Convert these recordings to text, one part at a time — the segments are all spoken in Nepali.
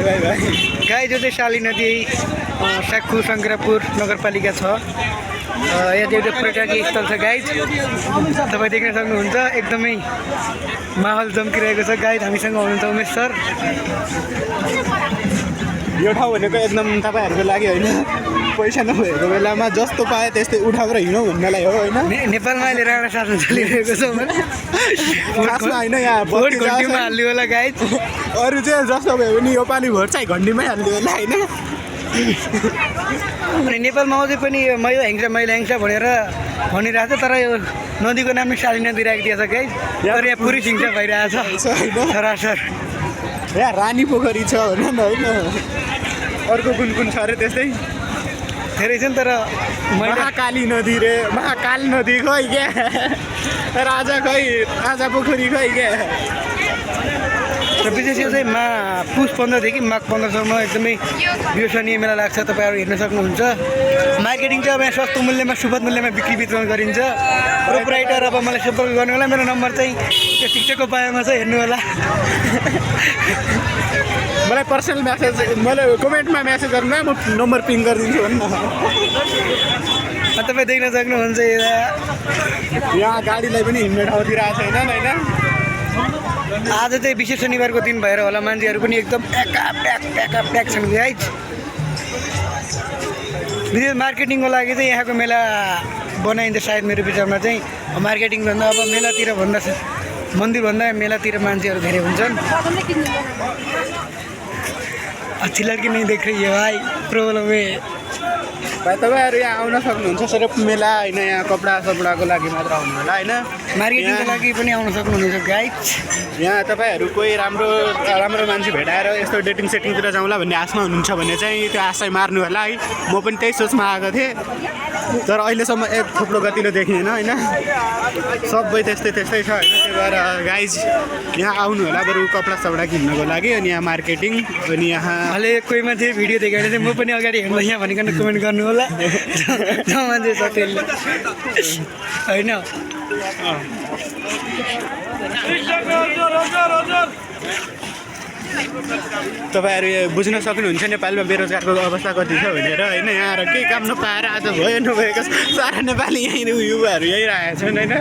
गाई जो चाहिँ शाली नदी साक्खु शङ्करापुर नगरपालिका छ। यहाँ एउटा पर्यटकीय स्थल छ गाइज, तपाईँ देख्न सक्नुहुन्छ। एकदमै माहौल जम्किरहेको छ। गाइज हामीसँग हुनुहुन्छ उमेश सर। यो ठाउँ भनेको एकदम तपाईँहरूको लागि होइन, पैसा नभएको बेलामा जस्तो पाए त्यस्तै उठाएर हिँडौँ भन्नलाई हो होइन। नेपालमा अहिले राणा शासन चलिरहेको छ भने खासमा होइन, यहाँ भोट घन्टीमा हाल्यो होला गाइज। अरू चाहिँ जस्तो भयो भने यो पालि भोट चाहिँ घन्टीमै हाल्यो होला होइन। अनि नेपालमा अझै पनि मैला हिंसा भनेर भनिरहेको छ, तर यो नदीको नामले शाली नदी राखिदिएको छ गाइज। तर यहाँ पुरै हिंसा भइरहेछ सरासर। यहाँ रानी पोखरी छ होइन होइन, अर्को कुन छ अरे त्यस्तै धेरै छन्। तर महाकाली नदी रे, महाकाल नदी खै क्या, राजा खै, राजा पोखरी खै क्या। र विशेष यो चाहिँ पुस 15देखि माघ 15सम्म एकदमै विश्वसनीय मेला लाग्छ। तपाईँहरू हेर्न सक्नुहुन्छ। मार्केटिङ चाहिँ अब यहाँ सस्तो मूल्यमा सुपथ मूल्यमा बिक्री वितरण गरिन्छ। प्रोपराइटर अब मलाई सम्पर्क गर्नु होला। मेरो नम्बर चाहिँ त्यो टिकटकको बायोमा छ, हेर्नु होला। मलाई पर्सनल म्यासेज, मलाई कमेन्टमा म्यासेज गर्नु, म नम्बर पिङ गरिदिन्छु भन्नु। तपाईँ देख्न सक्नुहुन्छ यहाँ गाडीलाई पनि हिँड्ने ठाउँतिर आएको छैन होइन। आज चाहिँ विशेष शनिबारको दिन भएर होला, मान्छेहरू पनि एकदम प्याक छन् गाइज। विशेष मार्केटिङको लागि चाहिँ यहाँको मेला बनाइन्छ सायद। मेरो विचारमा चाहिँ मार्केटिङभन्दा अब मेलातिर भन्दा, मन्दिरभन्दा मेलातिर मान्छेहरू धेरै हुन्छन्। अच्छी लड्की नहीं देख रही है भाई, प्रॉब्लम है भाइ। तपाईँहरू यहाँ आउन सक्नुहुन्छ, सिर्फ मेला होइन, यहाँ कपडा सपडाको लागि मात्र आउनु होला होइन, मार्केटिङको लागि पनि आउन सक्नुहुन्छ गाइज। यहाँ तपाईँहरू कोही राम्रो मान्छे भेटाएर यस्तो डेटिङ सेटिङतिर जाउँला भन्ने आशमा हुनुहुन्छ भने चाहिँ त्यो आशै मार्नु होला है। म पनि त्यही सोचमा आएको थिएँ, तर अहिलेसम्म एक थुप्रो गतिलो देखिएन होइन। सबै त्यस्तै छ होइन। त्यही भएर गाइज यहाँ आउनु होला बरु कपडा सपडा किन्नको लागि। अनि यहाँ मार्केटिङ, अनि यहाँ अहिले कोही मान्छे भिडियो देखाएर चाहिँ म पनि अगाडि हेर्नु यहाँ भनिकन कमेन्ट गर्नु होला। मान्छे छ त्यसले होइन। तपाईँहरू बुझ्न सक्नुहुन्छ नेपालमा बेरोजगारको अवस्था कति छ भनेर होइन। यहाँ आएर केही काम नपाएर आज भयो नभएको सारा नेपाली यहीँ युवाहरू यहीँ रहेका छन् होइन।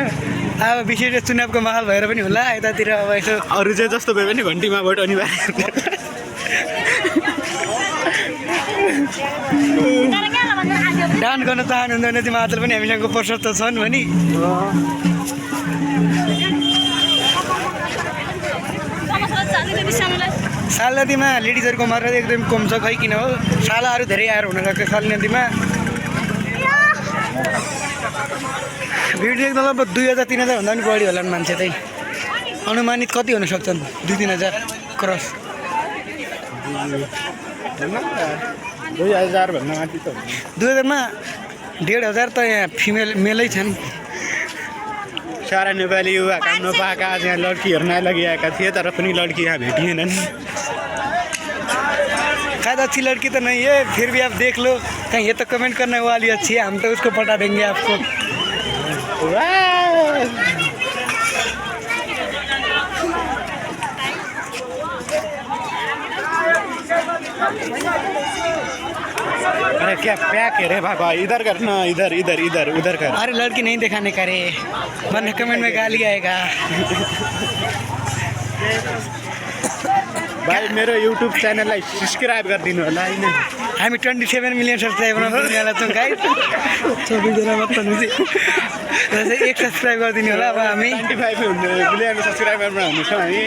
अब विशेष चुनावको माहौल भएर पनि होला यतातिर। अब यसो अरू चाहिँ जस्तो भयो भने घन्टीमा भोट अनिवार्य। डान्स गर्न चाहनुहुँदैन चाहिँ मात्र पनि हामीसँग प्रशस्त छन् भने। साल नदीमा लेडिजहरूको मात्रा एकदम कम छ खै किन हो। सालाहरू धेरै आएर हुनसक्छ साल नदीमा। भिड देख्दा लगभग 2000-3000 भन्दा पनि बढी होला मान्छे चाहिँ। अनुमानित कति हुन सक्छन्? 2-3 हजार क्रस। 2000 भन्दा माथि त 2000मा 1500 त यहाँ फिमेल मेलै छन्। सारा नेपाली युवा काम नपाएका आज यहाँ लड्की हेर्न लगिआएका थिए, तर पनि लड्की यहाँ भेटिएनन्। शायद अच्छी लड़की तो नहीं है, फिर भी आप देख लो। कहीं ये तो कमेंट करने वाली अच्छी है, हम तो उसको पटा देंगे आपको। अरे क्या प्याक है रे बाबा, इधर करना, इधर इधर इधर उधर कर। अरे लड़की नहीं दिखाने का रे, वरना कमेंट में गाली आएगा। भाइ मेरो युट्युब च्यानललाई सब्स्क्राइब गरिदिनु होला होइन। हामी 27 मिलियन सब्सक्राइबरमा पुग्नेवाला छौँ गाइस। 24 जना मात्र हुनु चाहिँ 1 सब्सक्राइब गरिदिनु होला। अब हामी 25 मिलियन सब्सक्राइबरमा हुनेछौँ हामी।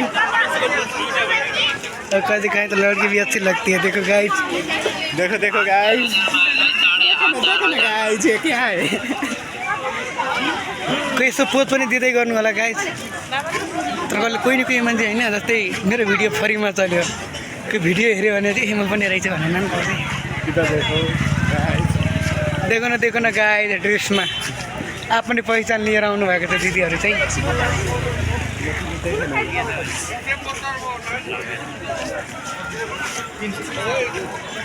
कहीं कहीं तो लड़की भी अच्छी लगती है। देखो गाइस, देखो देखो गाइस, देखो ना गाइस ये क्या है। कोही यसो पोज पनि दिँदै गर्नु होला गाइस। तर कोही न कोही मान्छे होइन, जस्तै मेरो भिडियो फ्रीमा चल्यो, कोही भिडियो हेऱ्यो भने चाहिँ म पनि रहेछ भनेर नाम गर्दै। देखो न गाइस ड्रेसमा आफ्नै पहिचान लिएर आउनु भएको छ दिदीहरू चाहिँ।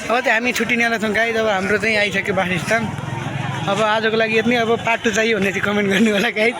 अब चाहिँ हामी छुट्टिनेवाला छौँ गाइस। अब हाम्रो चाहिँ आइसक्यो वासस्थान। अब आजको लागि यति नै। अब पार्ट 2 चाहियो भने चाहिँ कमेन्ट गर्नु होला गाइस।